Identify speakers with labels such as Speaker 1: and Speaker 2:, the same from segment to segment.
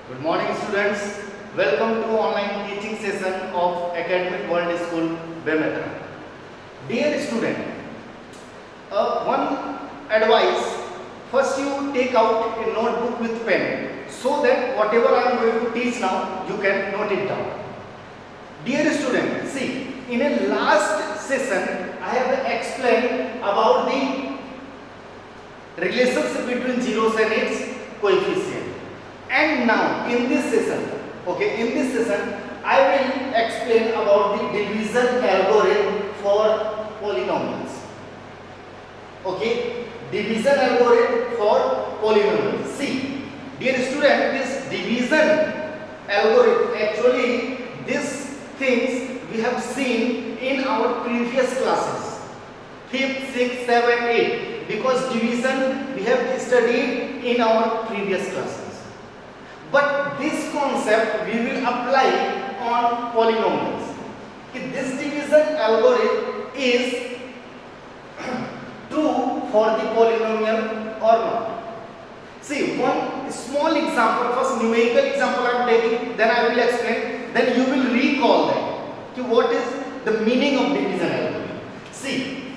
Speaker 1: Good morning students. Welcome to online teaching session of Academic World School, Bemetra. Dear student, one advice, first you take out a notebook with pen so that whatever I am going to teach now, you can note it down. Dear student, see, in a last session, I have explained about the relationship between zeros and its coefficient. And now in this session, I will explain about the division algorithm for polynomials. Okay, division algorithm for polynomials. See, dear student, this division algorithm, actually these things we have seen in our previous classes, 5th, 6th, 7th, 8th, because division we have studied in our previous classes. But this concept we will apply on polynomials. This division algorithm is true for the polynomial or not. See, one small example, first numerical example I am taking, then I will explain, then you will recall that. What is the meaning of division algorithm? See,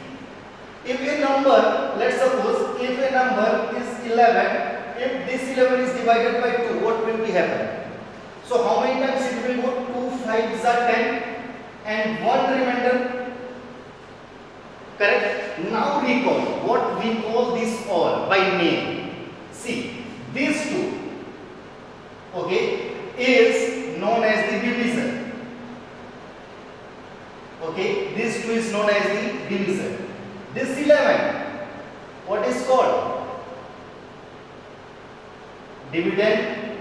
Speaker 1: if a number, let's suppose, if a number is 11, if this 11 is divided by 2, what will be happen? So how many times it will go? 2 5s are 10 and 1 remainder. Correct? Now recall what we call this all by name. See, these two, okay, is known as the divisor. Okay, this two is known as the divisor. This 11, what is called? Dividend.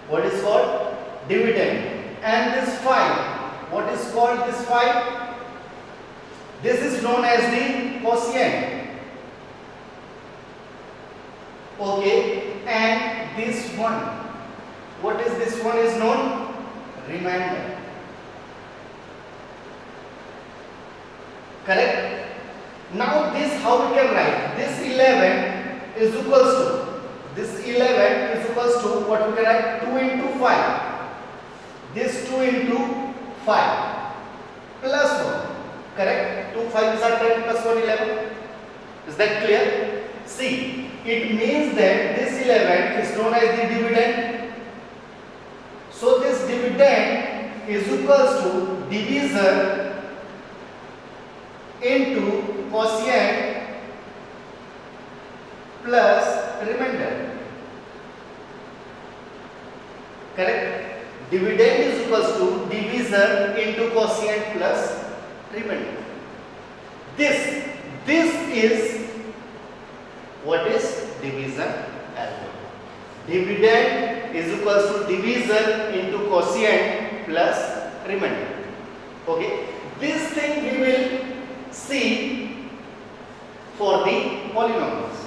Speaker 1: What is called? Dividend. And this 5, what is called this 5? This is known as the quotient. Okay, and this one, what is this one is known? Remainder. Correct? Now this how we can write? This 11 is equals to, this 11 is equals to what we can write? 2 into 5. This 2 into 5 plus 1. Correct? 2 5s are 10 plus 1 11. Is that clear? See, it means that this 11 is known as the dividend. So this dividend is equals to divisor into quotient plus remainder. Correct? Dividend is equals to divisor into quotient plus remainder. This is what is division algorithm. Dividend is equals to divisor into quotient plus remainder. Okay? This thing we will see for the polynomials.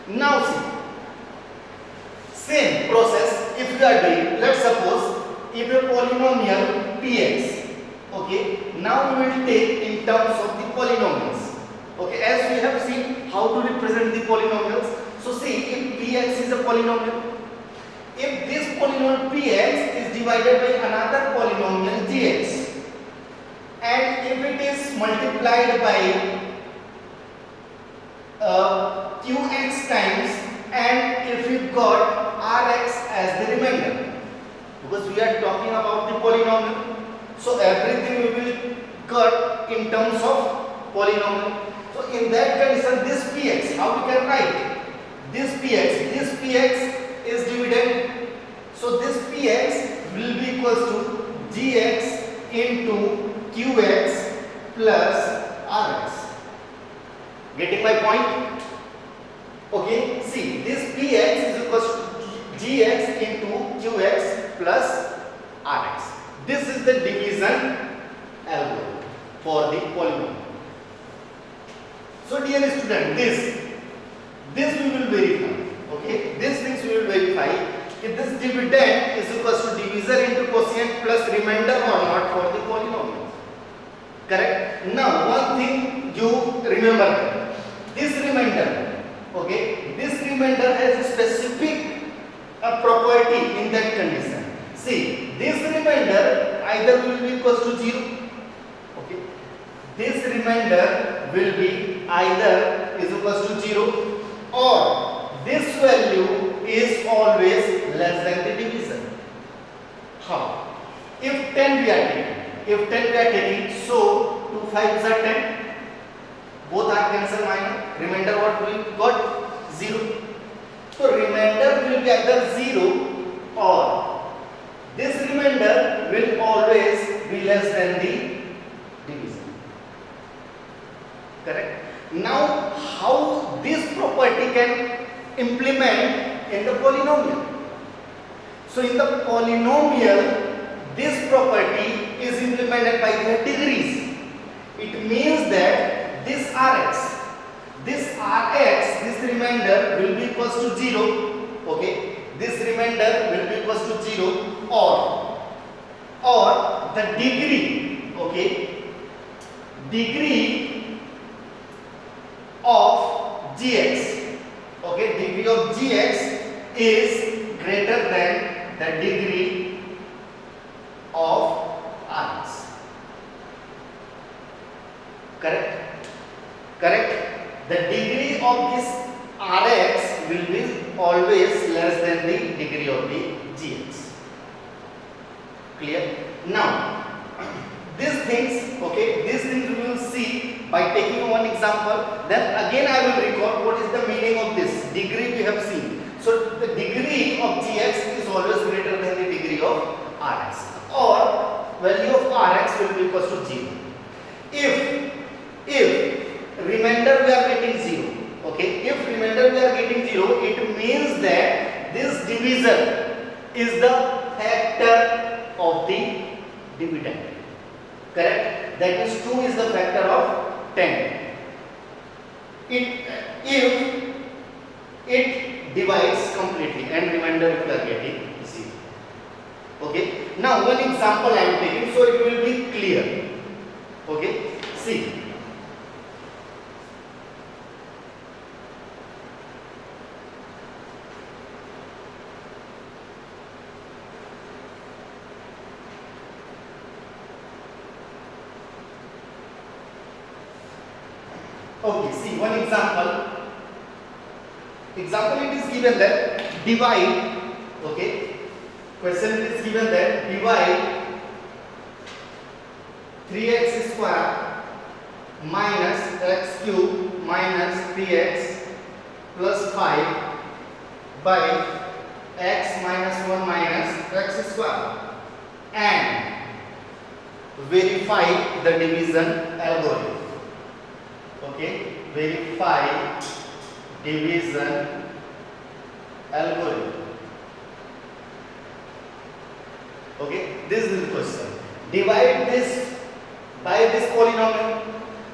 Speaker 1: Now see, same process if we are doing, let's suppose if a polynomial px, okay, now we will take in terms of the polynomials. Okay, as we have seen how to represent the polynomials. So see, if px is a polynomial, if this polynomial px is divided by another polynomial gx, and if it is multiplied by qx times, and if we got rx as the remainder, because we are talking about the polynomial, so everything we will cut in terms of polynomial. So in that condition, this px, how we can write? This px is dividend, so this px will be equals to gx into qx plus rx. Getting my point? Okay, see, this px is equals to gx into qx plus rx. This is the division algorithm for the polynomial. So dear student, this we will verify. Okay, these things we will verify if this dividend is equals to divisor into quotient plus remainder or not for the polynomial. Correct? Now one thing you remember, this remainder, okay, this remainder has a specific a property in that condition. See, this remainder either will be equals to 0. Okay. This remainder will be either is equals to 0 or this value is always less than the division. How? If 10 we are taking, so 2 5s are 10, both are cancelled minus, remainder what we got? 0. So remainder will be either 0 or this remainder will always be less than the division. Correct? Now how this property can implement in the polynomial? So in the polynomial, this property is implemented by the degrees. It means that this Rx, this remainder will be equals to 0. Okay, this remainder will be equals to 0 or the degree, okay, degree of gx, okay, degree of gx is greater than the degree of Rx. Correct? The degree of this Rx will be always less than the degree of the Gx. Clear? Now, these things we will see by taking one example. Then again I will record what is the meaning of this degree we have seen. So the degree of Gx is always greater than the degree of Rx, or value of Rx will be equal to 0. If remainder we are getting 0, okay, if remainder we are getting 0, it means that this divisor is the factor of the dividend. Correct? That is 2 is the factor of 10. If it divides completely and remainder we are getting 0. Okay. Now one example I am taking so it will be clear. Okay. See. Okay, see one example. Example it is given that divide, okay, question it is given that divide 3x square minus x cube minus 3x plus 5 by x minus 1 minus x square and verify the division algorithm. Okay, verify division algorithm. Okay, this is the question. Divide this by this polynomial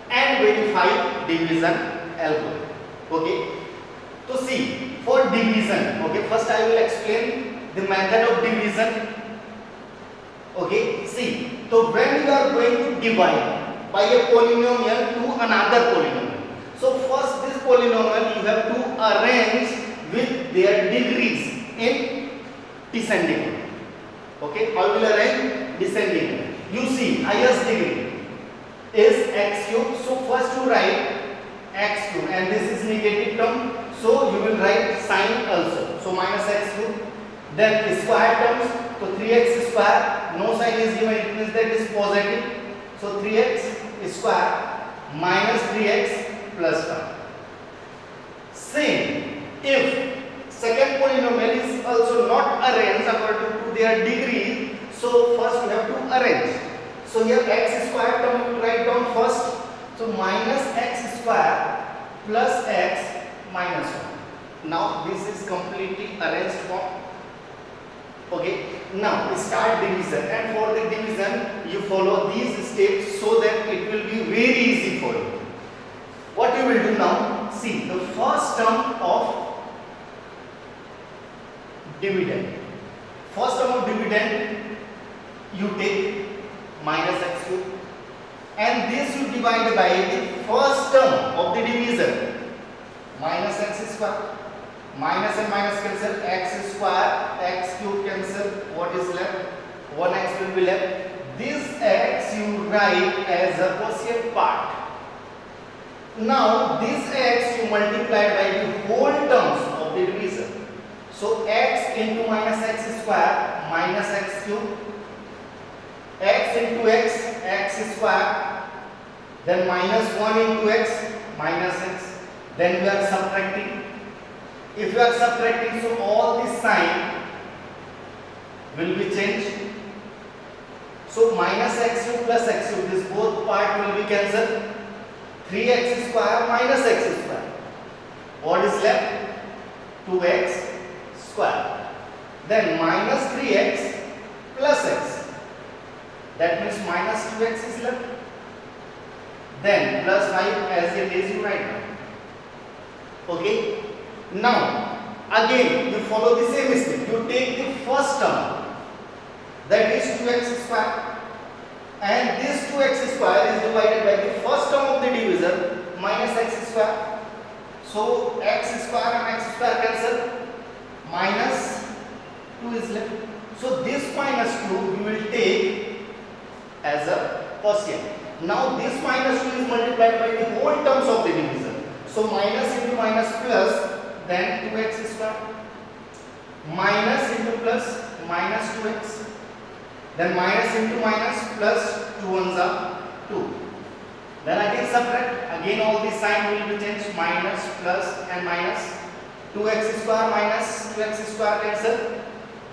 Speaker 1: and verify division algorithm. Okay, to see for division, okay, first I will explain the method of division. Okay, see, so when you are going to divide by a polynomial to another polynomial, so first this polynomial you have to arrange with their degrees in descending order. Okay, how will arrange? Descending order. You see, highest degree is x cube, so first you write x cube and this is negative term, so you will write sign also, so minus x cube. Then square terms, so 3x square, no sign is given, it means that it is positive, so 3x square minus 3x plus 5. Same, if second polynomial is also not arranged according to their degree, so first we have to arrange. So here x square term we will write down first, so minus x square plus x minus 1. Now this is completely arranged form. Okay, now start division, and for the division you follow these steps so that it will be very easy for you. What you will do now, see the first term of dividend. First term of dividend you take minus x cube and this you divide by the first term of the division minus x square minus and minus cancel, x square, x cube cancel, what is left? 1x will be left. This x you write as a quotient part. Now this x you multiply by the whole terms of the divisor. So x into minus x square minus x cube, x into x square, then minus 1 into x minus x, then we are subtracting. If you are subtracting, so all this sign will be changed. So minus x cube plus x cube, this both part will be cancelled. 3x square minus x square. What is left? 2x square. Then minus 3x plus x. That means minus 2x is left. Then plus 5 as it is you write now. Okay. Now again you follow the same step. You take the first term, that is 2x square, and this 2x square is divided by the first term of the divisor minus x square. So x square and x square cancel, minus 2 is left. So this minus 2 we will take as a quotient. Now this minus 2 is multiplied by the whole terms of the divisor. So minus into minus plus, then 2x square, minus into plus minus 2x, then minus into minus plus 2 ones are 2. Then again subtract, again all this sign will be changed, minus plus and minus. 2x square minus 2x square cancel,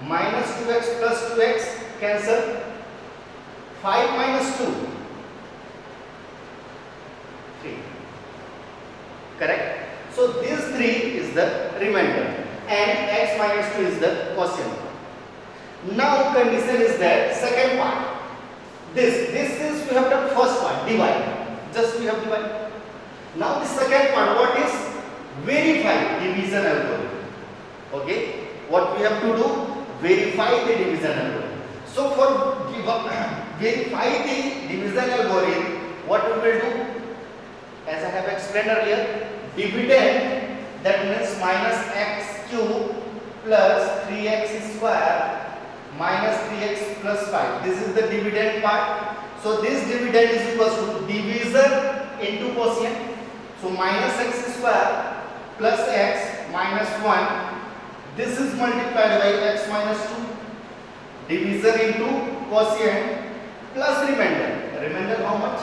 Speaker 1: minus 2x plus 2x cancel, 5 minus 2, 3. Correct? So this 3 is the remainder and x minus 2 is the quotient. Now condition is that second part. This is we have done first part, divide. Just we have divided. Now the second part, what is? Verify division algorithm. Okay? What we have to do? Verify the division algorithm. So for verify the division algorithm, what we will do? As I have explained earlier, dividend, that means minus x cube plus 3x square minus 3x plus 5. This is the dividend part. So this dividend is equals to divisor into quotient. So minus x square plus x minus 1. This is multiplied by x minus 2. Divisor into quotient plus remainder. Remainder how much?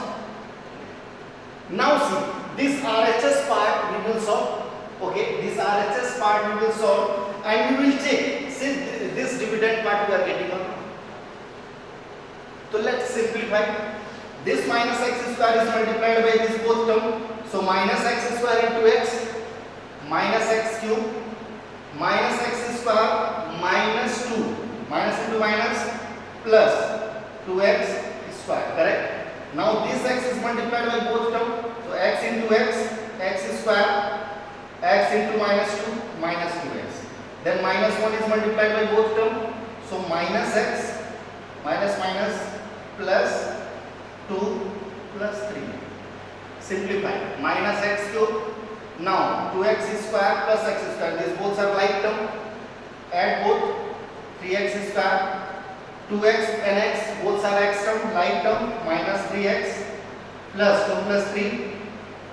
Speaker 1: Now see, this RHS part we will solve. Okay, this RHS part we will solve and we will check. See, this dividend part we are getting on. So let's simplify. This minus x square is multiplied by this both term. So minus x square into x minus x cube minus x square minus 2 minus into minus plus 2x square. Correct? Now this x is multiplied by both term. So x into x square, x into minus 2 minus 2x. Then minus 1 is multiplied by both term. So minus x minus minus plus 2 plus 3. Simplify. Minus x cube. Now 2x square plus x square. These both are like term. Add both. 3x square. 2x and x both are x term, like term, minus 3x plus 2 plus 3,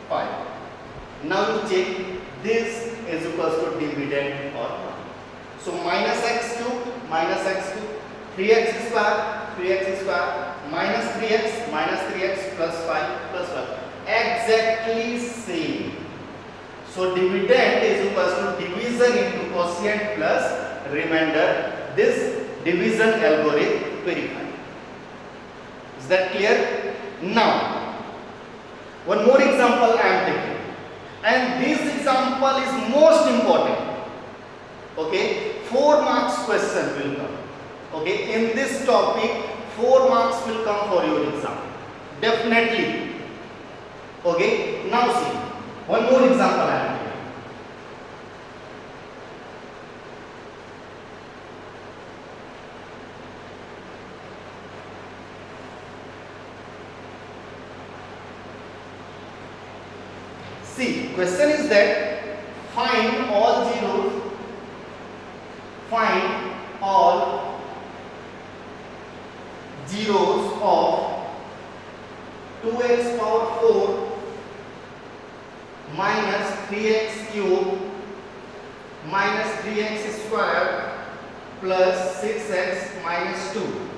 Speaker 1: 5. Now you check this is equals to dividend or not. So minus x cube, 3x square, minus 3x plus 5 plus 5. Exactly same. So dividend is equals to division into quotient plus remainder. This division algorithm verified. Is that clear? Now, one more example I am taking, and this example is most important. Okay, 4 marks question will come. Okay, in this topic 4 marks will come for your exam, definitely. Okay, now see, one more example I am taking. See, question is that find all zeros find all zeros of 2x power 4 minus 3x cube minus 3x square plus 6x minus 2.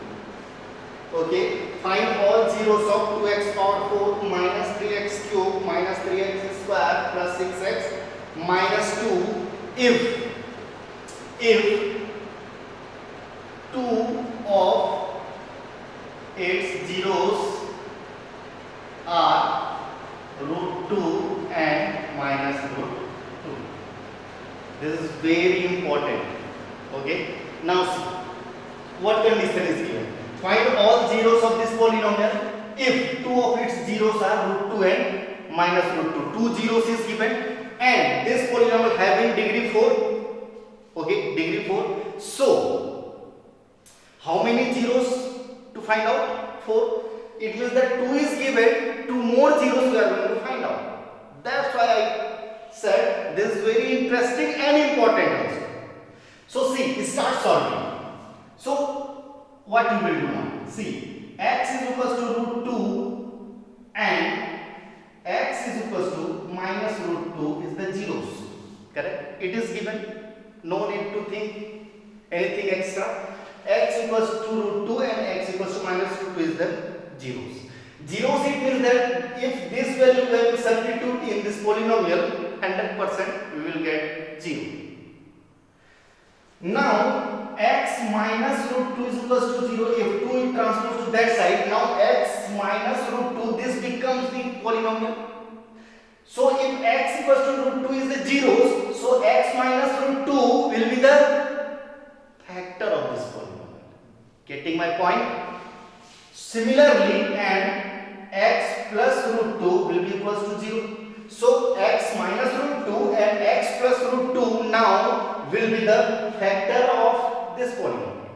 Speaker 1: Okay, find all zeros of 2x power 4 minus 3x cube minus 3x square plus 6x minus 2 if 2 of its zeros are root 2 and minus root 2. This is very important. Okay, now see what condition is given. Find all zeros of this polynomial if 2 of its zeros are root 2 and minus root 2. 2 zeros is given and this polynomial having degree 4. Okay, degree 4. So, how many zeros to find out? 4. It means that 2 is given, 2 more zeros we are going to find out. That's why I said this is very interesting and important also. So, see, start solving. So, what you will do now? See, x is equals to root 2 and x is equals to minus root 2 is the zeros. Correct? It is given. No need to think anything extra. X equals to root 2 and x equals to minus root 2 is the zeros. Zeros it means that if this value will substitute in this polynomial 100% we will get 0. Now x minus root 2 is equals to 0. If 2 is transposed to that side, now x minus root 2 this becomes the polynomial. So if x equals to root 2 is the zeros, so x minus root 2 will be the factor of this polynomial. Getting my point? Similarly, and x plus root 2 will be equals to 0. So x minus root 2 and x plus root 2 now will be the factor of this polynomial.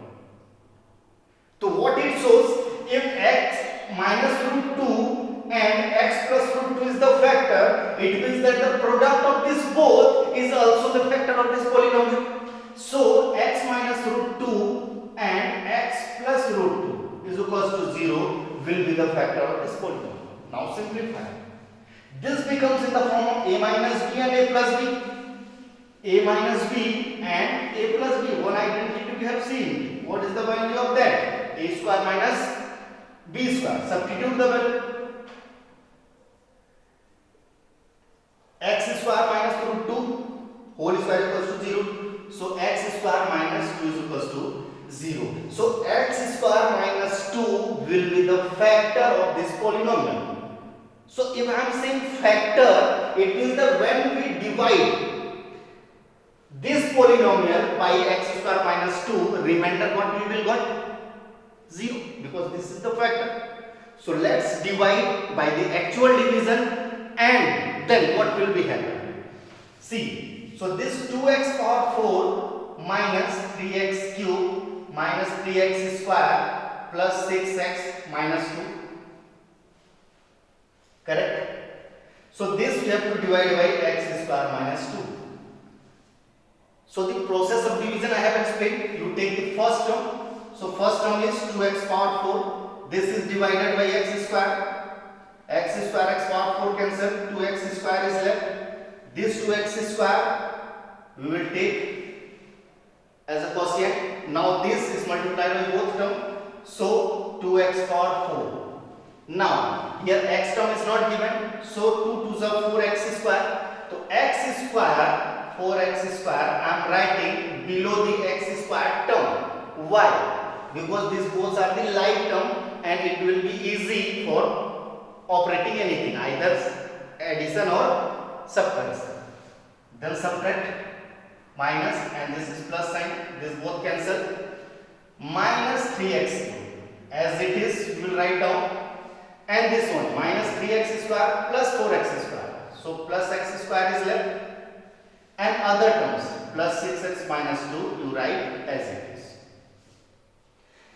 Speaker 1: So what it shows, if x minus root 2 and x plus root 2 is the factor, it means that the product of this both is also the factor of this polynomial. So x minus root 2 and x plus root 2 is equals to 0 will be the factor of this polynomial. Now simplify. This becomes in the form of a minus b and a plus b. A minus b and a plus b. One identity we have seen. What is the value of that? A square minus b square. Substitute the value. X square minus root 2 whole square equals to 0. So x square minus 2 is equals to 0. So x square minus 2 will be the factor of this polynomial. So if I am saying factor, it means that when we divide this polynomial by x square minus 2, remainder what we will get? 0, because this is the factor. So let's divide by the actual division and then what will be happen? See, so this 2x power 4 minus 3x cube minus 3x square plus 6x minus 2. Correct? So this we have to divide by x square minus 2. So the process of division I have explained. You take the first term. So first term is 2x power 4. This is divided by x square. X square x power 4 cancel. 2x square is left. This 2x square we will take as a quotient. Now this is multiplied by both term. So 2x power 4. Now here x term is not given. So 2 to the 4x square. So x square 4x square I am writing below the x square term. Why? Because these both are the like term and it will be easy for operating anything, either addition or subtraction. Then subtract minus and this is plus sign, this both cancel. Minus 3x as it is we will write down, and this one minus 3x square plus 4x square. So plus x square is left and other terms plus 6x minus 2 you write as it is.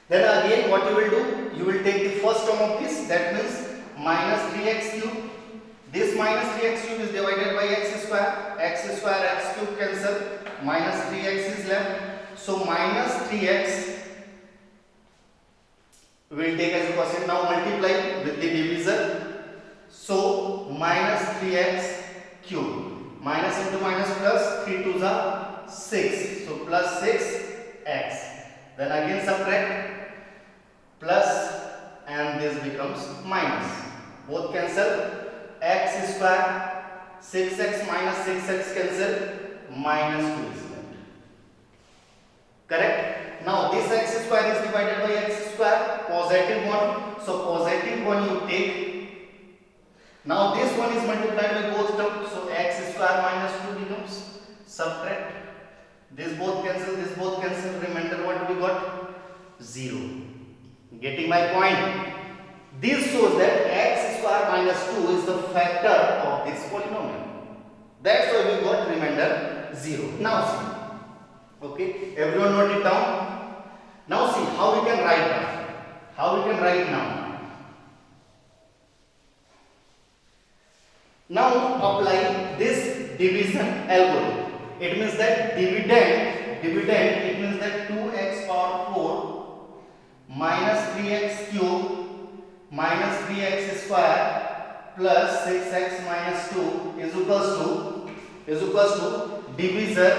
Speaker 1: Then again what you will do, you will take the first term of this, that means minus 3x cube. This minus 3x cube is divided by x square x cube cancel, minus 3x is left. So minus 3x will take as a quotient. Now multiply with the divisor. So minus 3x cube. Minus into minus plus, 3 to the 6. So plus 6x. Then again subtract, plus, and this becomes minus. Both cancel. X square, 6x minus 6x cancel, minus 2 is left. Correct? Now this x square is divided by x square, positive 1. So positive 1 you take. Now this one is multiplied by both terms. So x square minus 2 becomes, subtract. This both cancel, remainder what we got? 0. Getting my point? This shows that x square minus 2 is the factor of this polynomial. That's why we got remainder 0. Now see. Okay, everyone note it down. Now see how we can write down. How we can write now. Now apply this division algorithm. It means that dividend, it means that 2x power 4 minus 3x cube minus 3x square plus 6x minus 2 is equals to divisor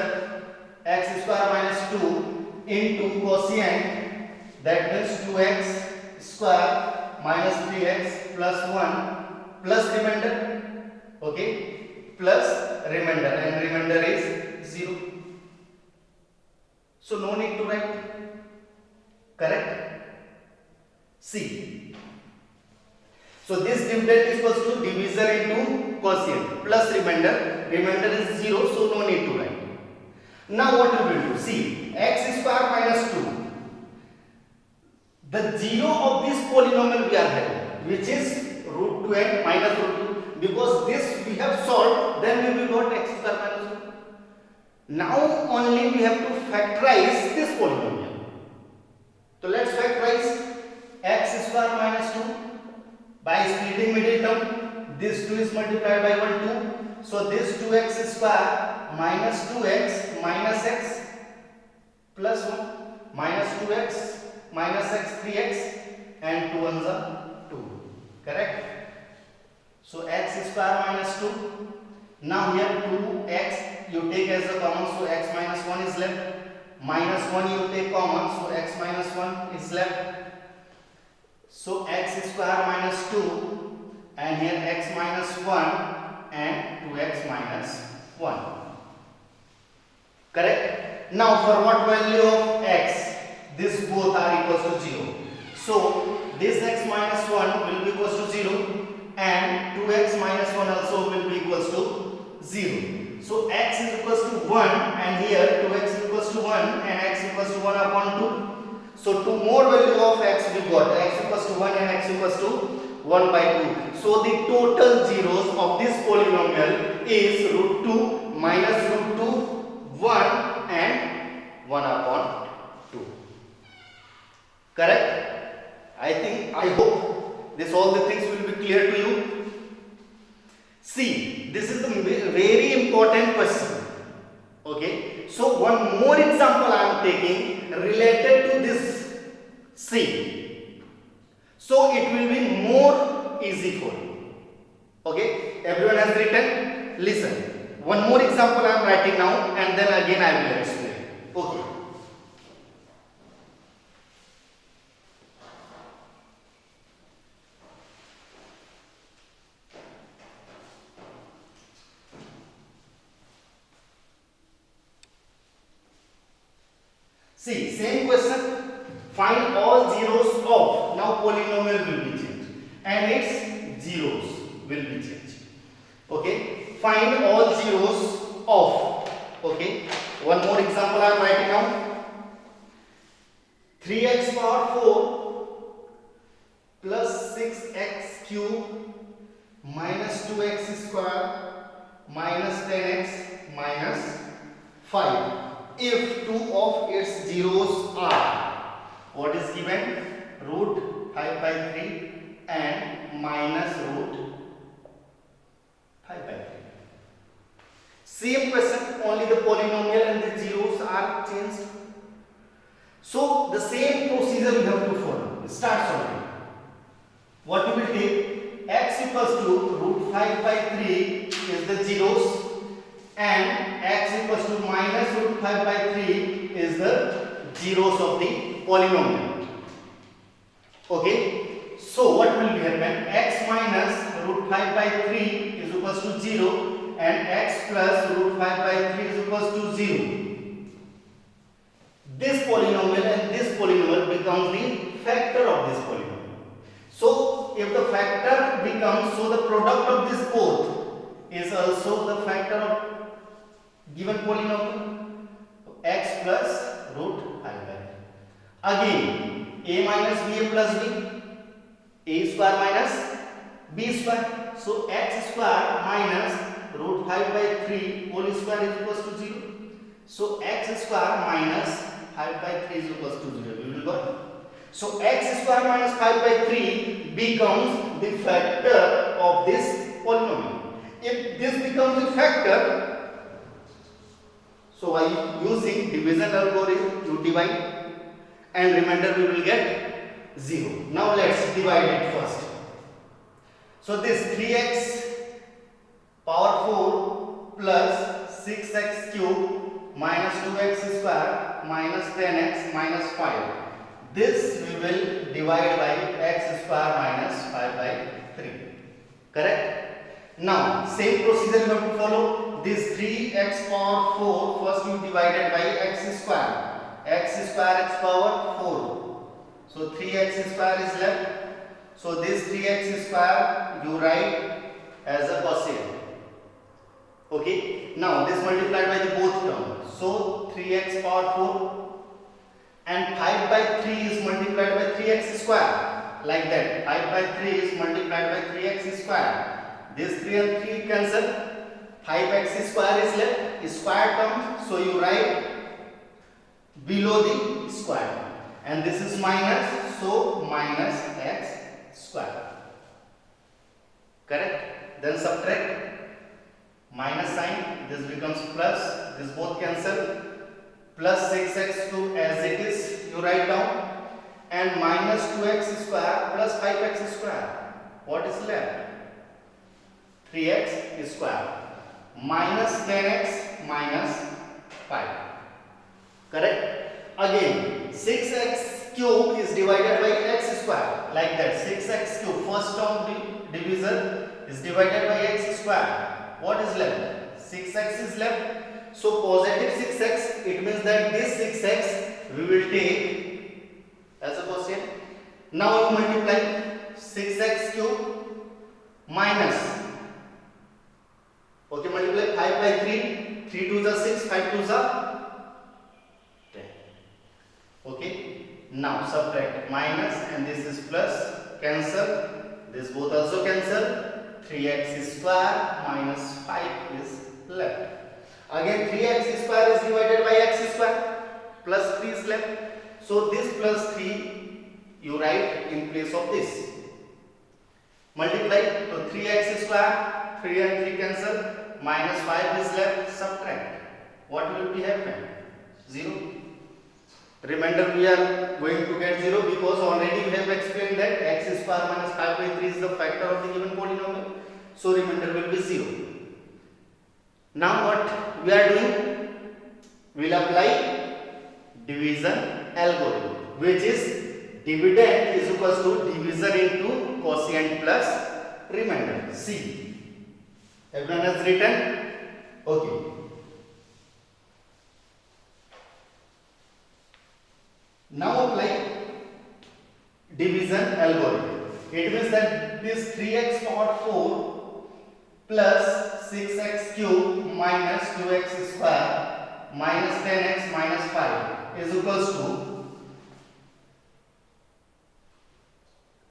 Speaker 1: x square minus 2 into quotient, that means 2x square minus 3x plus 1 plus remainder. Okay, plus remainder, and remainder is 0. So no need to write. Correct? See. So this dividend is equals to divisor into quotient plus remainder. Remainder is 0, so no need to write. Now what we will do? See, x square minus 2. The 0 of this polynomial we are having, which is root 2 and minus root 2. Because this we have solved, then we will got x square minus 2. Now only we have to factorize this polynomial. So let's factorize x square minus 2 by splitting middle term. This 2 is multiplied by 1 2. So this 2x square minus 2x minus x plus 1 minus 2x minus x 3x and 2 ones are 2. Correct? So x square minus 2. Now here 2x you take as a common, so x minus 1 is left. Minus 1 you take common, so x minus 1 is left. So x square minus 2 and here x minus 1 and 2x minus 1. Correct? Now for what value of x? This both are equals to 0. So this x minus 1 will be equals to 0 and 2x minus 1 also will be equals to 0. So x is equals to 1 and here 2x is equals to 1 and x equals to 1 upon 2. So two more value of x we got, x equals to 1 and x equals to 1 by 2. So the total zeros of this polynomial is root 2 minus root 2, 1 and 1 upon 2. Correct? I hope this all the things will be clear to you. See, this is the very important question. Okay, so one more example I am taking related to this C. So it will be more easy for you. Okay, everyone has written? Listen, one more example I am writing now and then again I will explain. Okay. See, same question. Find all zeros of. Now polynomial will be changed and its zeros will be changed. Okay. Find all zeros of. Okay. One more example I am writing now. 3x power 4 plus 6x cube minus 2x square minus 10x minus 5. If two of its zeros are, what is given? Root 5 by 3 and minus root 5 by 3. Same question, only the polynomial and the zeros are changed. So the same procedure we have to follow. Start solving. What we will take, x equals to root 5 by 3 is the zeros, and x equals to minus root 5 by 3 is the zeros of the polynomial. Okay, so what will be happen, x minus root 5 by 3 is equals to 0 and x plus root 5 by 3 is equals to 0. This polynomial and this polynomial becomes the factor of this polynomial. So if the factor becomes, so the product of this both is also the factor of given polynomial, x plus root 5 by 3. Again, a minus b plus b, a square minus b square. So x square minus root 5 by 3 whole square is equals to 0. So x square minus 5 by 3 is equals to 0. We will got. So x square minus 5 by 3 becomes the factor of this polynomial. If this becomes the factor, so by using division algorithm you divide and remainder we will get 0. Now let's divide it first. So this 3x power 4 plus 6x cube minus 2x square minus 10x minus 5. This we will divide by x square minus 5 by 3. Correct? Now same procedure you have to follow. This 3x power 4 first you divided by x square. X square x power 4. So 3x square is left. So this 3x square you write as a quotient. Okay. Now this multiplied by the both terms. So 3x power 4 and 5 by 3 is multiplied by 3x square. Like that. 5 by 3 is multiplied by 3x square. This 3 and 3 cancel. 5x square is left. Square terms. So you write below the square. And this is minus. So minus x square. Correct? Then subtract. Minus sign, this becomes plus, this both cancel, plus 6x cube as it is, you write down, and minus 2x square plus 5x square. What is left? 3x square minus 10x minus 5. Correct? Again, 6x cube is divided by x square, like that. 6x cube, first term division is divided by x square. What is left? 6x is left. So positive 6x, it means that this 6x we will take as a quotient. Now you multiply 6x cube minus. Okay, multiply 5 by 3. 3 to the 6, 5 to the 10. Okay. Now subtract minus and this is plus. Cancel. This both also cancel. 3x square minus 5 is left. Again 3x square is divided by x square, plus 3 is left. So this plus 3 you write in place of this. Multiply, so 3x square, 3 and 3 cancel, minus 5 is left, subtract. What will be happen? 0. Remainder we are going to get 0 because already we have explained that x square minus 5 by 3 is the factor of the given polynomial. So remainder will be 0. Now what we are doing? We will apply division algorithm, which is dividend is equals to divisor into quotient plus remainder. C. Everyone has written? Okay. Now apply division algorithm. It means that this 3x power 4 plus 6x cube minus 2x square minus 10x minus 5 is equals to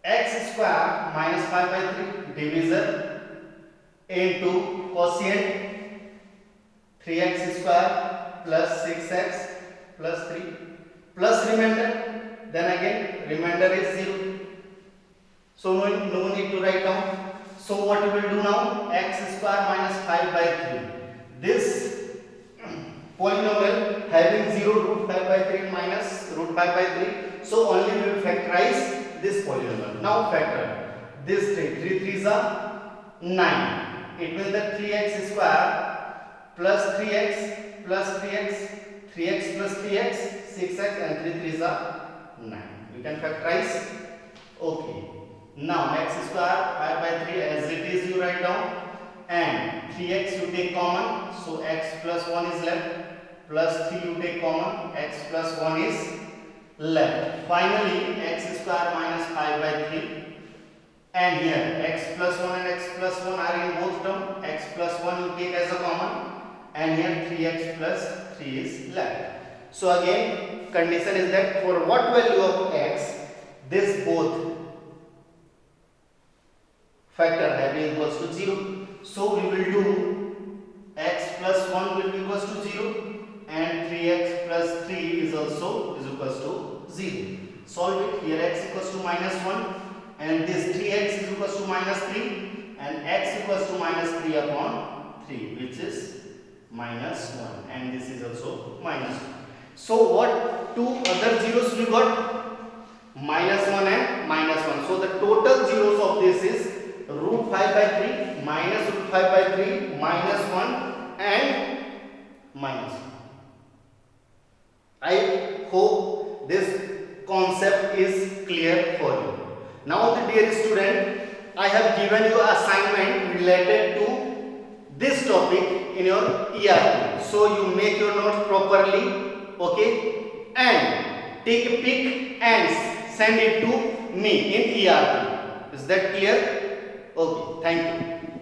Speaker 1: x square minus 5 by 3 divisor into quotient 3x square plus 6x plus 3 plus remainder, then again remainder is 0. So no need to write down. So what we will do now? X square minus 5 by 3. This polynomial having 0 root 5 by 3 and minus root 5 by 3. So only we will factorize this polynomial. Now factor this 3 3s are 9. It means that 3x square plus 3x plus 3x, 3x plus 3x, 6x, and 3 3s are 9. We can factorize. Okay. Now x square 5 by 3 as it is you write down, and 3x you take common, so x plus 1 is left, plus 3 you take common, x plus 1 is left. Finally x square minus 5 by 3, and here x plus 1 and x plus 1 are in both term, x plus 1 you take as a common, and here 3x plus 3 is left. So again condition is that for what value of x this both factor having equals to 0. So we will do x plus 1 will be equals to 0 and 3x plus 3 is also is equals to 0. Solve it. Here x equals to minus 1 and this 3x is equals to minus 3 and x equals to minus 3 upon 3, which is minus 1, and this is also minus 1. So what two other zeros we got? Minus 1 and minus 1. So the total zeros of this is root 5 by 3 minus root 5 by 3 minus 1 and minus 1. I hope this concept is clear for you. Now the dear student, I have given you assignment related to this topic in your ERP. So you make your notes properly, okay, and take a pic and send it to me in ERP. Is that clear? Okay, thank you.